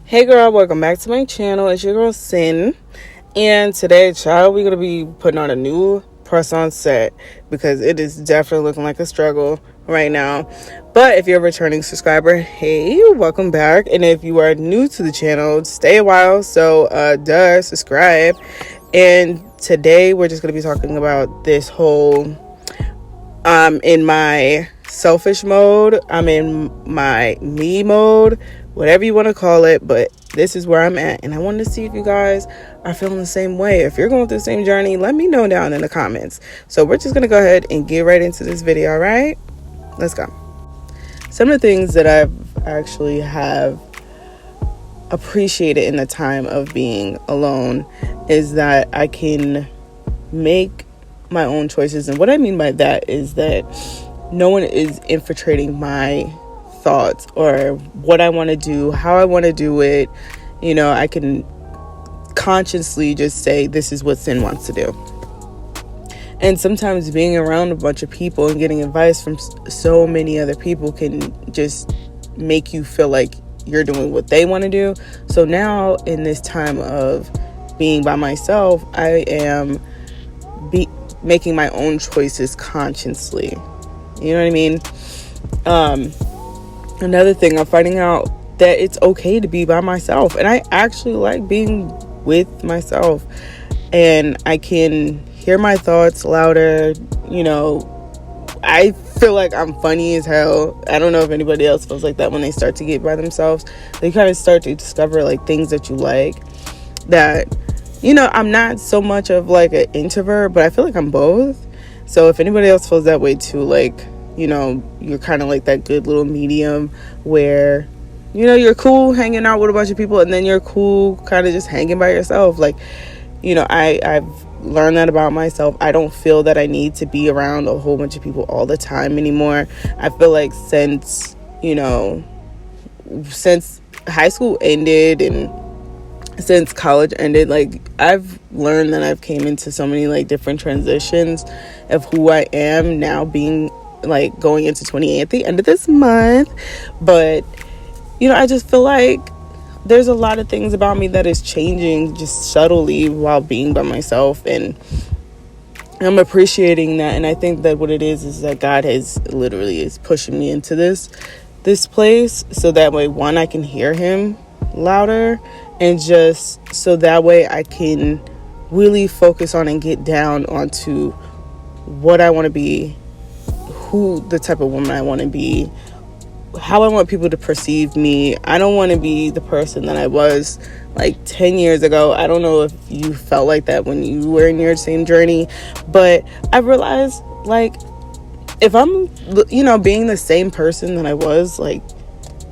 Hey girl, welcome back to my channel. It's your girl Sin, and today, child, we're gonna be putting on a new press-on set because it is definitely looking like a struggle right now. But if you're a returning subscriber, hey, welcome back. And if you are new to the channel, stay a while. So subscribe. And today we're just gonna be talking about this whole in my selfish mode, I'm in my me mode, whatever you want to call it, but this is where I'm at, and I wanted to see if you guys are feeling the same way. If you're going through the same journey, let me know down in the comments. So we're just gonna go ahead and get right into this video. All right, let's go. Some of the things that I've actually have appreciated in the time of being alone is that I can make my own choices. And what I mean by that is that no one is infiltrating my thoughts or what I want to do, how I want to do it. You know, I can consciously just say, this is what Sin wants to do. And sometimes being around a bunch of people and getting advice from so many other people can just make you feel like you're doing what they want to do. So now in this time of being by myself, I am making my own choices consciously. You know what I mean? Another thing, I'm finding out that it's okay to be by myself, and I actually like being with myself, and I can hear my thoughts louder. You know, I feel like I'm funny as hell. I don't know if anybody else feels like that when they start to get by themselves. They kind of start to discover like things that you like. That, you know, I'm not so much of like an introvert, but I feel like I'm both. So if anybody else feels that way too, like, you know, you're kind of like that good little medium where, you know, you're cool hanging out with a bunch of people, and then you're cool kind of just hanging by yourself. Like, you know, I've learned that about myself. I don't feel that I need to be around a whole bunch of people all the time anymore. I feel like since high school ended and since college ended, like, I've learned that I've came into so many like different transitions of who I am now, being like going into 28 at the end of this month. But, you know, I just feel like there's a lot of things about me that is changing just subtly while being by myself, and I'm appreciating that. And I think that what it is that God has literally is pushing me into this place, so that way, one, I can hear him louder, and just so that way I can really focus on and get down onto what I want to be, who the type of woman I want to be, how I want people to perceive me. I don't want to be the person that I was like 10 years ago. I don't know if you felt like that when you were in your same journey, but I realized, like, if I'm, you know, being the same person that I was, like,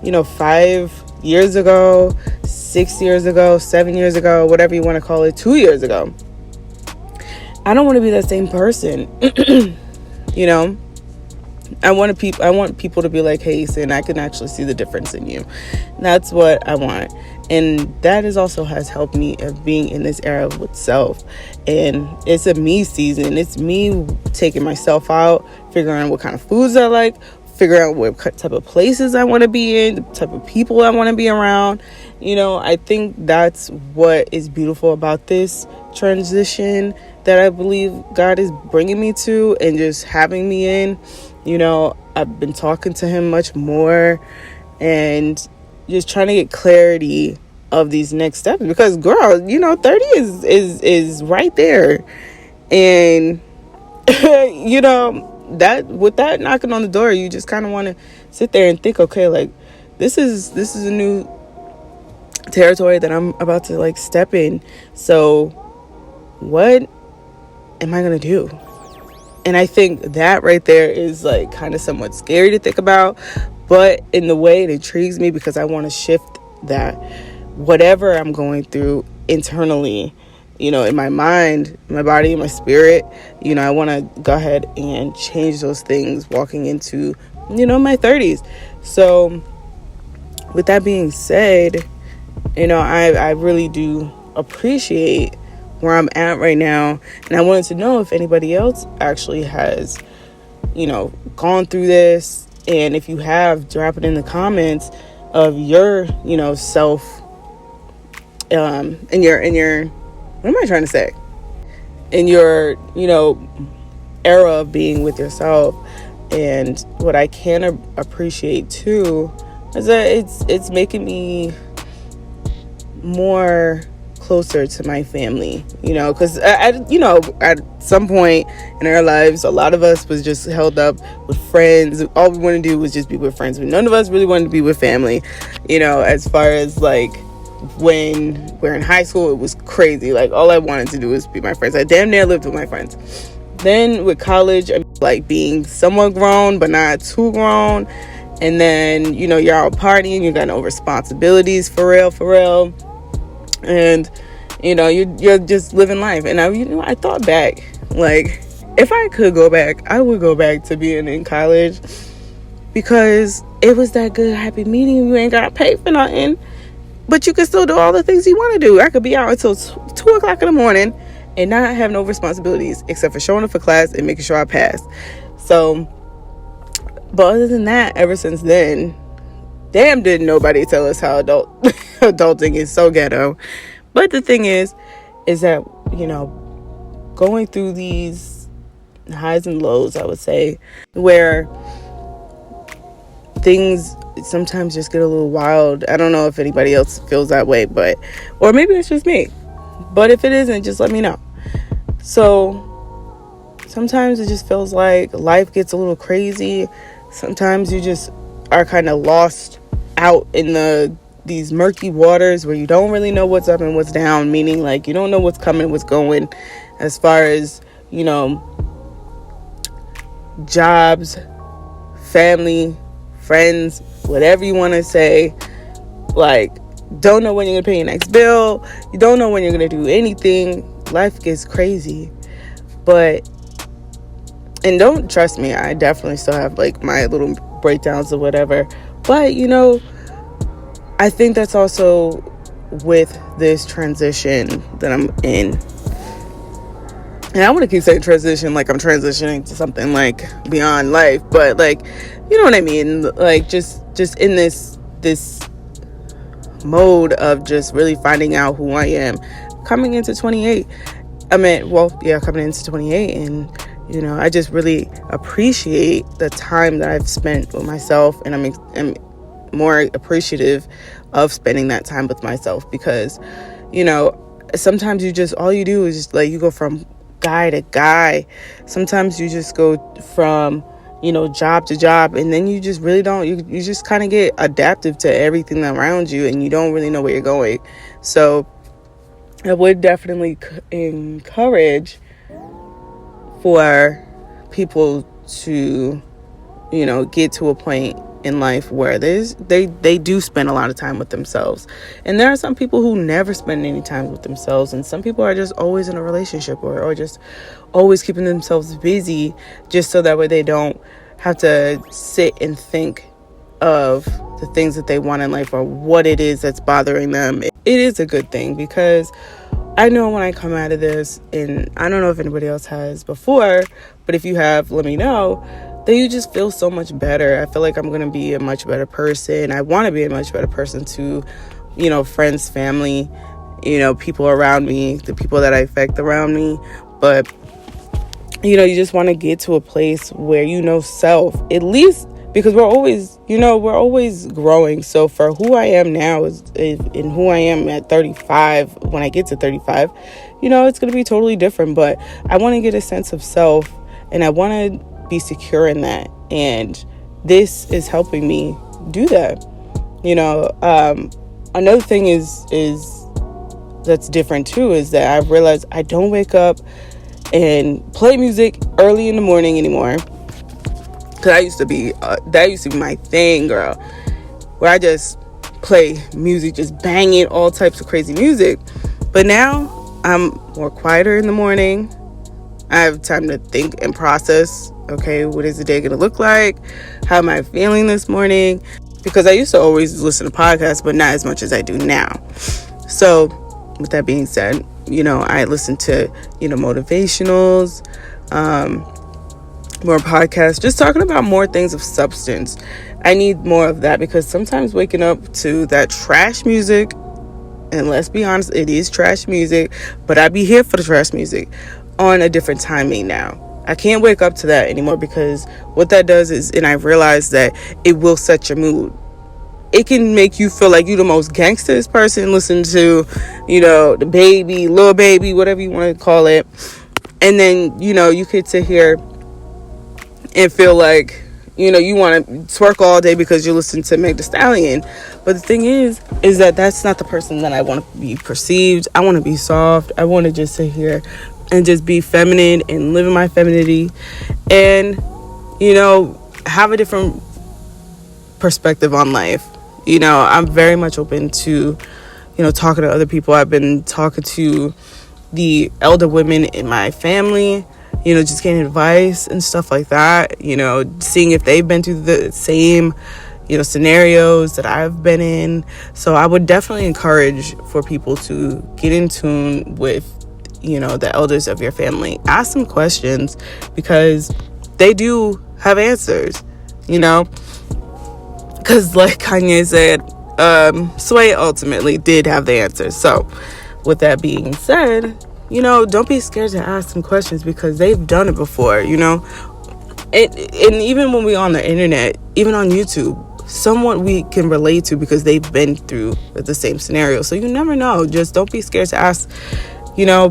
you know, 5 years ago, 6 years ago, 7 years ago, whatever you want to call it, 2 years ago, I don't want to be that same person. You know, I want people to be like, hey, Sin, I can actually see the difference in you. That's what I want. And that is also has helped me of being in this era with self. And it's a me season. It's me taking myself out, figuring out what kind of foods I like, figure out what type of places I want to be in, the type of people I want to be around. You know, I think that's what is beautiful about this transition that I believe God is bringing me to and just having me in. You know, I've been talking to him much more and just trying to get clarity of these next steps, because, girl, you know, 30 is right there. And you know, that with that knocking on the door, you just kind of want to sit there and think, okay, like, this is a new territory that I'm about to like step in. So what am I gonna do? And I think that right there is like kind of somewhat scary to think about, but in the way it intrigues me, because I want to shift that, whatever I'm going through internally, you know, in my mind, my body, my spirit, you know, I want to go ahead and change those things walking into, you know, my 30s. So with that being said, you know, I really do appreciate where I'm at right now. And I wanted to know if anybody else actually has, you know, gone through this. And if you have, drop it in the comments of your, you know, self in your what am I trying to say, in your era of being with yourself. And what I can appreciate too is that it's making me more closer to my family, because at some point in our lives, a lot of us was just held up with friends. All we wanted to do was just be with friends, but none of us really wanted to be with family. As far as like when we're in high school, it was crazy. Like, all I wanted to do was be my friends. I damn near lived with my friends. Then with college, I'm like being somewhat grown but not too grown, and then you're out partying, you got no responsibilities for real, and you're just living life. And I thought back, like, if I could go back, I would go back to being in college, because it was that good, happy medium. You ain't gotta pay for nothing, but you can still do all the things you want to do. I could be out until 2 o'clock in the morning and not have no responsibilities except for showing up for class and making sure I pass. So, but other than that, ever since then, damn, didn't nobody tell us how adulting is so ghetto. But the thing is that, going through these highs and lows, I would say, where things sometimes just get a little wild. I don't know if anybody else feels that way, or maybe it's just me. But if it isn't, just let me know. So sometimes it just feels like life gets a little crazy. Sometimes you just are kind of lost out in these murky waters where you don't really know what's up and what's down, meaning like you don't know what's coming, what's going, as far as, jobs, family, friends, whatever you want to say. Like, don't know when you're gonna pay your next bill. You don't know when you're gonna do anything. Life gets crazy. And don't trust me, I definitely still have like my little breakdowns or whatever. But I think that's also with this transition that I'm in. And I want to keep saying transition like I'm transitioning to something like beyond life, but like, you know what I mean? Like just in this mode of just really finding out who I am coming into 28. Coming into 28, and I just really appreciate the time that I've spent with myself, and I'm more appreciative of spending that time with myself, because sometimes all you do is just like you go from guy to guy. Sometimes you just go from job to job, and then you just really don't, you just kind of get adaptive to everything around you, and you don't really know where you're going. So I would definitely encourage for people to get to a point in life where they do spend a lot of time with themselves. And there are some people who never spend any time with themselves, and some people are just always in a relationship or just always keeping themselves busy, just so that way they don't have to sit and think of the things that they want in life or what it is that's bothering them. It is a good thing, because I know when I come out of this, and I don't know if anybody else has before, but if you have, let me know, that you just feel so much better. I feel like I'm going to be a much better person. I want to be a much better person to, friends, family, people around me, the people that I affect around me. But, you just want to get to a place where self, at least, because we're always growing. So for who I am now and who I am at 35, when I get to 35, it's going to be totally different. But I want to get a sense of self, and I want to be secure in that. And this is helping me do that. Another thing is that's different too, is that I've realized I don't wake up and play music early in the morning anymore. Cause that used to be my thing, girl, where I just play music, just banging all types of crazy music. But now I'm more quieter in the morning. I have time to think and process. Okay, what is the day gonna look like? How am I feeling this morning? Because I used to always listen to podcasts, but not as much as I do now. So with that being said, I listen to motivationals, more podcasts, just talking about more things of substance. I need more of that, because sometimes waking up to that trash music and let's be honest, it is trash music, but I be here for the trash music on a different timing now. I can't wake up to that anymore, because what that does is, and I realize that it will set your mood. It can make you feel like you the most gangsters person. Listen to, the baby, little baby, whatever you want to call it. And then, you could sit here and feel like, you want to twerk all day because you listen to Meg Thee Stallion. But the thing is that that's not the person that I want to be perceived. I want to be soft. I want to just sit here and just be feminine and live in my femininity and, have a different perspective on life. I'm very much open to, talking to other people. I've been talking to the elder women in my family, just getting advice and stuff like that, seeing if they've been through the same, scenarios that I've been in. So I would definitely encourage for people to get in tune with, the elders of your family. Ask them questions, because they do have answers, because like Kanye said, Sway ultimately did have the answers. So with that being said, don't be scared to ask some questions, because they've done it before, and even when we're on the internet, even on YouTube, someone we can relate to because they've been through the same scenario. So you never know. Just don't be scared to ask,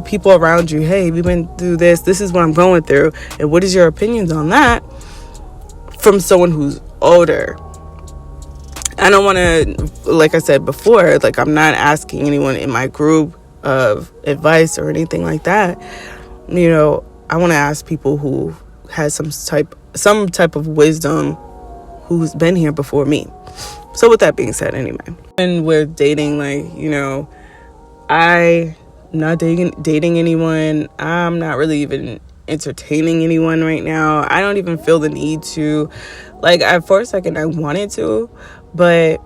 people around you, hey, we've been through this is what I'm going through, and what is your opinions on that, from someone who's older. I don't want to, like I said before, like, I'm not asking anyone in my group of advice or anything like that. I want to ask people who has some type of wisdom, who's been here before me. So with that being said, anyway, and we're dating, like, I'm not dating anyone. I'm not really even entertaining anyone right now. I don't even feel the need to. Like, for a second I wanted to, but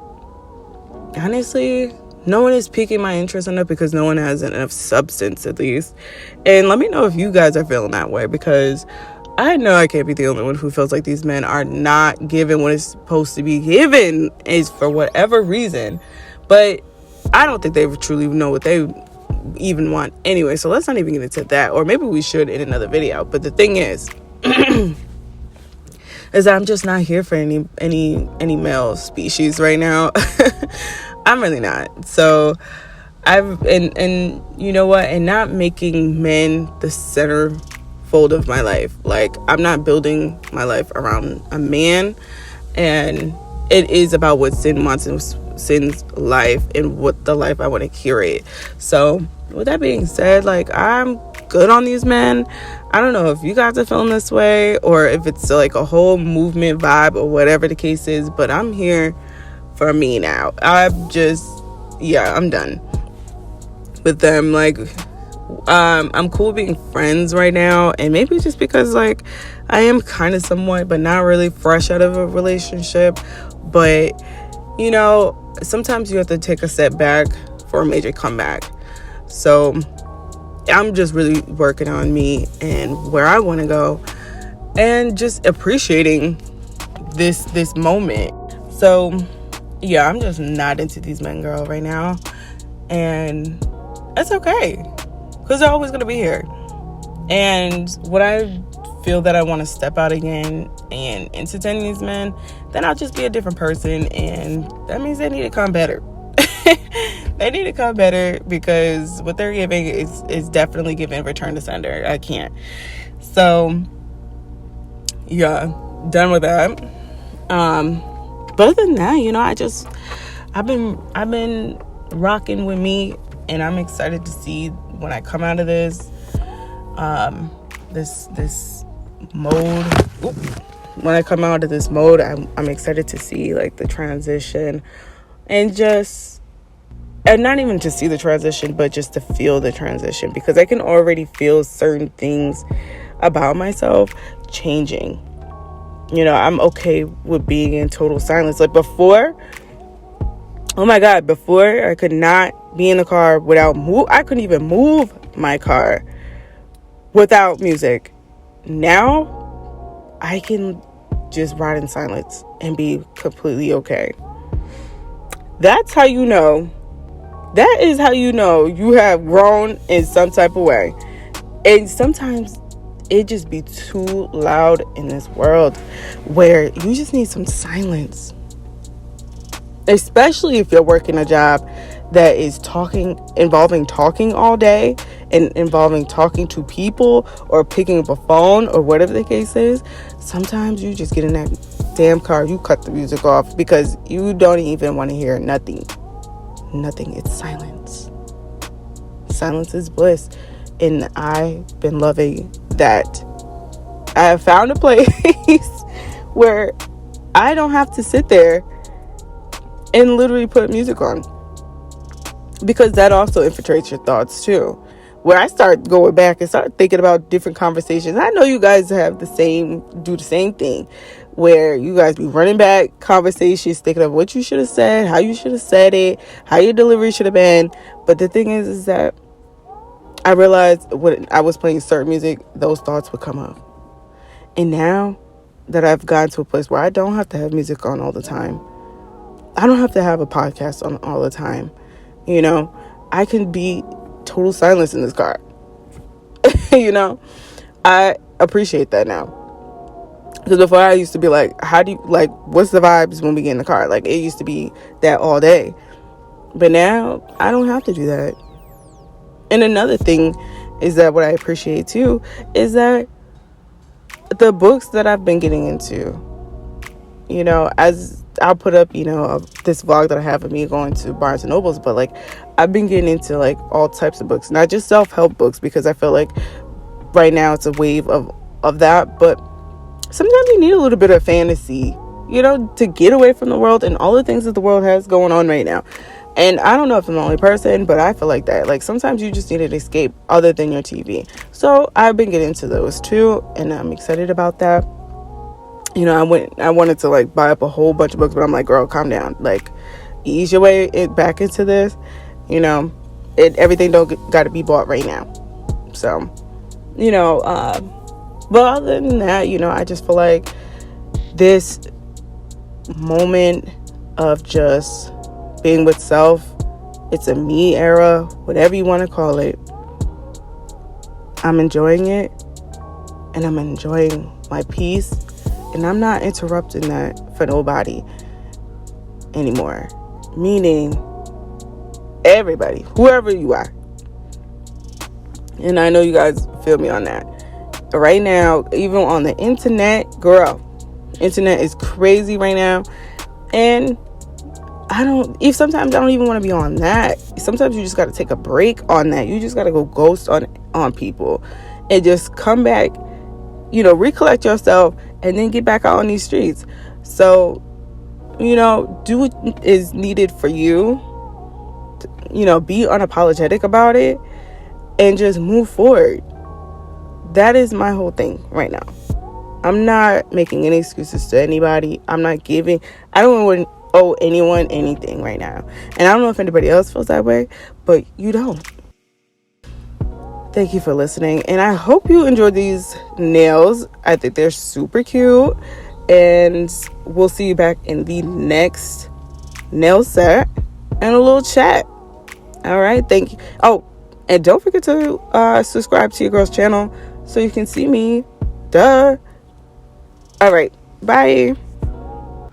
honestly, no one is piquing my interest enough, because no one has enough substance, at least. And let me know if you guys are feeling that way, because I know I can't be the only one who feels like these men are not given what is supposed to be given, is for whatever reason. But I don't think they truly know what they even want anyway. So let's not even get into that. Or maybe we should in another video. But the thing is, is I'm just not here for any male species right now. I'm really not. So and you know what, and not making men the centerfold of my life. Like, I'm not building my life around a man, and it is about what Sin wants in Sin's life and what the life I want to curate. So with that being said, like, I'm good on these men. I don't know if you guys are feeling this way, or if it's like a whole movement vibe, or whatever the case is, but I'm here for me now. I'm done with them. Like, I'm cool being friends right now, and maybe just because, like, I am kind of somewhat, but not really fresh out of a relationship. But sometimes you have to take a step back for a major comeback. So I'm just really working on me and where I want to go, and just appreciating this moment. So yeah, I'm just not into these men, girl, right now, and it's okay, because they're always going to be here. And when I feel that I want to step out again and entertain these men, then I'll just be a different person, and that means they need to come better. They need to come better, because what they're giving is definitely giving return to sender. I can't. So yeah, done with that. But other than that, I've been rocking with me, and I'm excited to see when I come out of this mode. When I come out of this mode, I'm excited to see, like, the transition, and not even to see the transition, but just to feel the transition, because I can already feel certain things about myself changing. I'm okay with being in total silence. Like, before, oh my God, before I could not be in the car I couldn't even move my car without music. Now I can just ride in silence and be completely okay. That's how you know That is how you know you have grown in some type of way. And sometimes it just be too loud in this world where you just need some silence. Especially if you're working a job that is involving talking all day and involving talking to people or picking up a phone or whatever the case is. Sometimes you just get in that damn car, you cut the music off because you don't even want to hear nothing. It's silence. Silence is bliss. And I've been loving that. I have found a place where I don't have to sit there and literally put music on, because that also infiltrates your thoughts too, where I start going back and start thinking about different conversations. I know you guys do the same thing, where you guys be running back conversations, thinking of what you should have said, how you should have said it, how your delivery should have been. But the thing is that I realized when I was playing certain music, those thoughts would come up. And now that I've gotten to a place where I don't have to have music on all the time, I don't have to have a podcast on all the time. You know, I can be total silence in this car. You know, I appreciate that now. Because before I used to be like, what's the vibes when we get in the car? Like, it used to be that all day. But now I don't have to do that. And another thing is that what I appreciate too is that the books that I've been getting into, you know, as I'll put up, you know, this vlog that I have of me going to Barnes and Nobles, but like I've been getting into like all types of books, not just self-help books, because I feel like right now it's a wave of that. But sometimes you need a little bit of fantasy, you know, to get away from the world and all the things that the world has going on right now. And I don't know if I'm the only person, but I feel like that. Like sometimes you just need an escape other than your TV. So I've been getting into those too, and I'm excited about that. You know, I wanted to like buy up a whole bunch of books, but I'm like, girl, calm down. Like, ease your way back into this. You know, everything don't got to be bought right now. So, you know, but other than that, you know, I just feel like this moment of just being with self, it's a me era, whatever you want to call it. I'm enjoying it, and I'm enjoying my peace, and I'm not interrupting that for nobody anymore. Meaning everybody, whoever you are. And I know you guys feel me on that. Right now, even on the internet, girl, internet is crazy right now. And sometimes I don't even want to be on that. Sometimes you just got to take a break on that. You just got to go ghost on people and just come back, you know, recollect yourself, and then get back out on these streets. So, you know, do what is needed for you. You know, be unapologetic about it and just move forward. That is my whole thing right now. I'm not making any excuses to anybody. I don't owe anyone anything right now. And I don't know if anybody else feels that way, but you don't. Thank you for listening. And I hope you enjoyed these nails. I think they're super cute. And we'll see you back in the next nail set and a little chat. All right. Thank you. Oh, and don't forget to subscribe to your girl's channel so you can see me. Duh. All right. Bye.